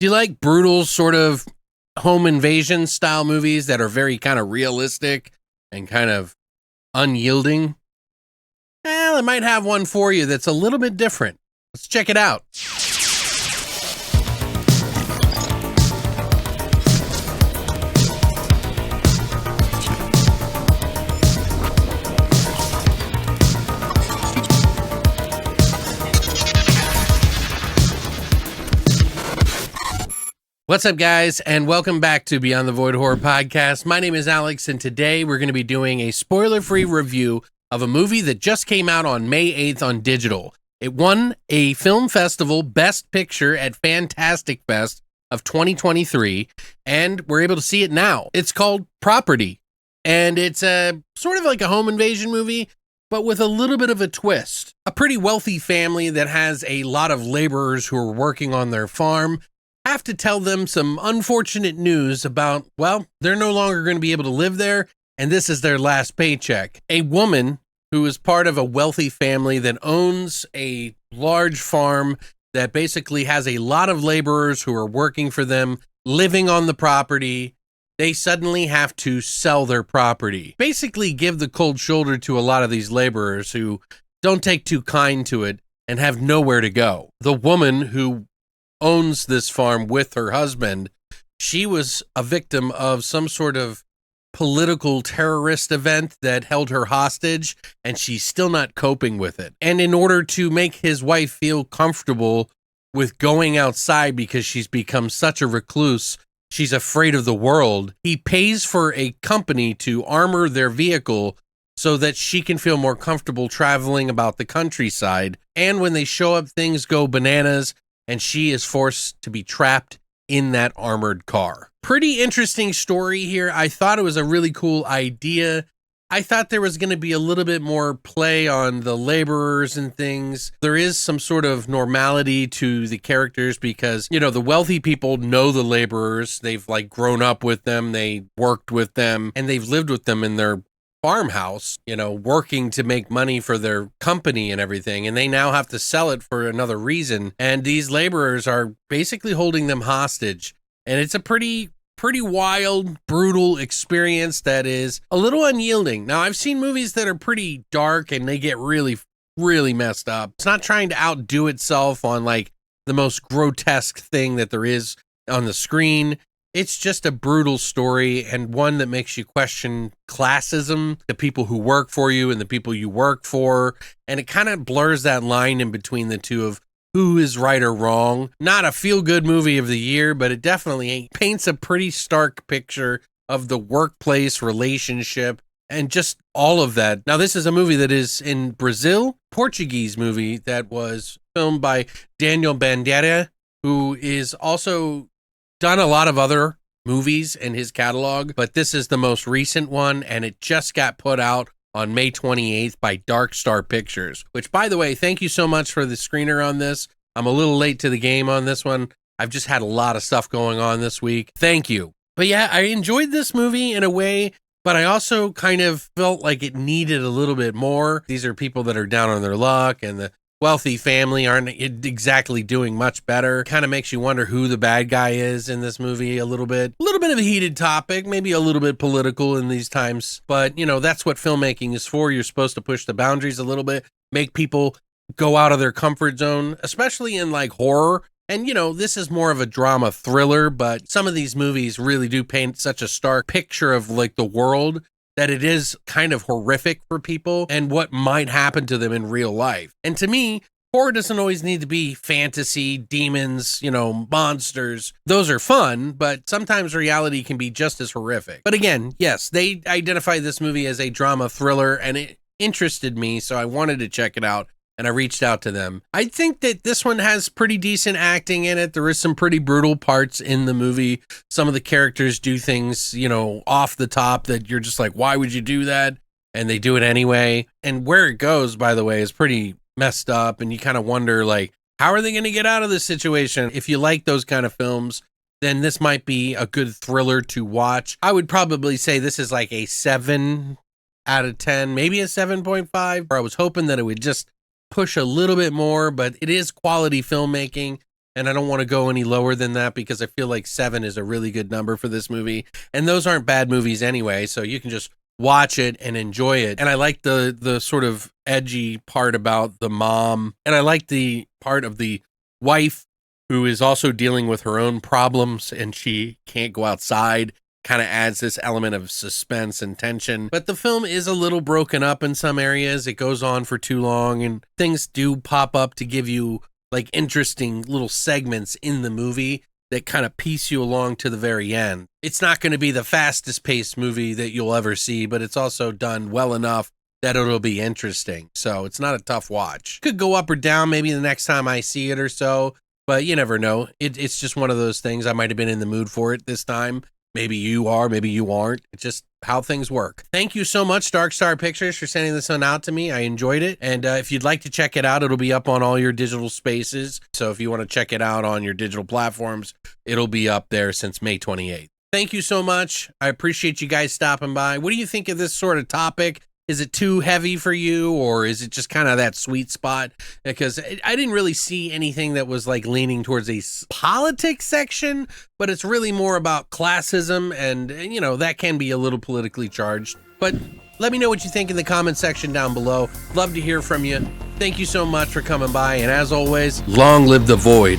Do you like brutal sort of home invasion style movies that are very kind of realistic and kind of unyielding? Well, I might have one for you that's a little bit different. Let's check it out. What's up, guys, and welcome back to Beyond the Void Horror Podcast. My name is Alex, and today we're going to be doing a spoiler-free review of a movie that just came out on May 8th on digital. It won a film festival Best Picture at Fantastic Fest of 2023, and we're able to see it now. It's called Property, and it's a sort of like a home invasion movie, but with a little bit of a twist. A pretty wealthy family that has a lot of laborers who are working on their farm have to tell them some unfortunate news about, well, they're no longer going to be able to live there, and this is their last paycheck. A woman who is part of a wealthy family that owns a large farm that basically has a lot of laborers who are working for them, living on the property. They suddenly have to sell their property. Basically give the cold shoulder to a lot of these laborers who don't take too kind to it and have nowhere to go. The woman who owns this farm with her husband, she was a victim of some sort of political terrorist event that held her hostage, and she's still not coping with it. And in order to make his wife feel comfortable with going outside because she's become such a recluse, she's afraid of the world, he pays for a company to armor their vehicle so that she can feel more comfortable traveling about the countryside. And when they show up, things go bananas, and she is forced to be trapped in that armored car. Pretty interesting story here. I thought it was a really cool idea. I thought there was going to be a little bit more play on the laborers and things. There is some sort of normality to the characters because, you know, the wealthy people know the laborers. They've like grown up with them. They worked with them and they've lived with them in their farmhouse, you know, working to make money for their company and everything, and they now have to sell it for another reason, and these laborers are basically holding them hostage, and it's a pretty wild, brutal experience that is a little unyielding. Now, I've seen movies that are pretty dark and they get really messed up. It's not trying to outdo itself on like the most grotesque thing that there is on the screen. It's just a brutal story, and one that makes you question classism, the people who work for you and the people you work for, and it kind of blurs that line in between the two of who is right or wrong. Not a feel-good movie of the year, but it definitely paints a pretty stark picture of the workplace relationship and just all of that. Now, this is a movie that is in Brazil, Portuguese movie that was filmed by Daniel Bandeira, who is also done a lot of other movies in his catalog, but this is the most recent one, and it just got put out on May 28th by Dark Star Pictures, which, by the way, thank you so much for the screener on this. I'm a little late to the game on this one. I've just had a lot of stuff going on this week. Thank you. But yeah, I enjoyed this movie in a way, but I also kind of felt like it needed a little bit more. These are people that are down on their luck, and the wealthy family aren't exactly doing much better. Kind of makes you wonder who the bad guy is in this movie a little bit. A little bit of a heated topic, maybe a little bit political in these times, but you know, that's what filmmaking is for. You're supposed to push the boundaries a little bit, make people go out of their comfort zone, especially in like horror. And you know, this is more of a drama thriller, but some of these movies really do paint such a stark picture of like the world that it is kind of horrific for people and what might happen to them in real life. And to me, horror doesn't always need to be fantasy, demons, you know, monsters. Those are fun, but sometimes reality can be just as horrific. But again, yes, they identify this movie as a drama thriller, and it interested me, so I wanted to check it out, and I reached out to them. I think that this one has pretty decent acting in it. There is some pretty brutal parts in the movie. Some of the characters do things, you know, off the top that you're just like, why would you do that? And they do it anyway. And where it goes, by the way, is pretty messed up. And you kind of wonder, like, how are they going to get out of this situation? If you like those kind of films, then this might be a good thriller to watch. I would probably say this is like a 7 out of 10, maybe a 7.5. Or I was hoping that it would just push a little bit more, but it is quality filmmaking. And I don't want to go any lower than that because I feel like 7 is a really good number for this movie. And those aren't bad movies anyway, so you can just watch it and enjoy it. And I like the sort of edgy part about the mom. And I like the part of the wife who is also dealing with her own problems and she can't go outside. Kind of adds this element of suspense and tension. But the film is a little broken up in some areas. It goes on for too long and things do pop up to give you like interesting little segments in the movie that kind of piece you along to the very end. It's not going to be the fastest paced movie that you'll ever see, but it's also done well enough that it'll be interesting. So it's not a tough watch. Could go up or down maybe the next time I see it or so, but you never know. It's just one of those things. I might have been in the mood for it this time. Maybe you are, maybe you aren't. It's just how things work. Thank you so much, Dark Star Pictures, for sending this one out to me. I enjoyed it. And if you'd like to check it out, it'll be up on all your digital spaces. So if you want to check it out on your digital platforms, it'll be up there since May 28th. Thank you so much. I appreciate you guys stopping by. What do you think of this sort of topic? Is it too heavy for you, or is it just kind of that sweet spot? Because I didn't really see anything that was like leaning towards a politics section, but it's really more about classism, and you know, that can be a little politically charged. But let me know what you think in the comment section down below. Love to hear from you. Thank you so much for coming by, and as always, long live the void.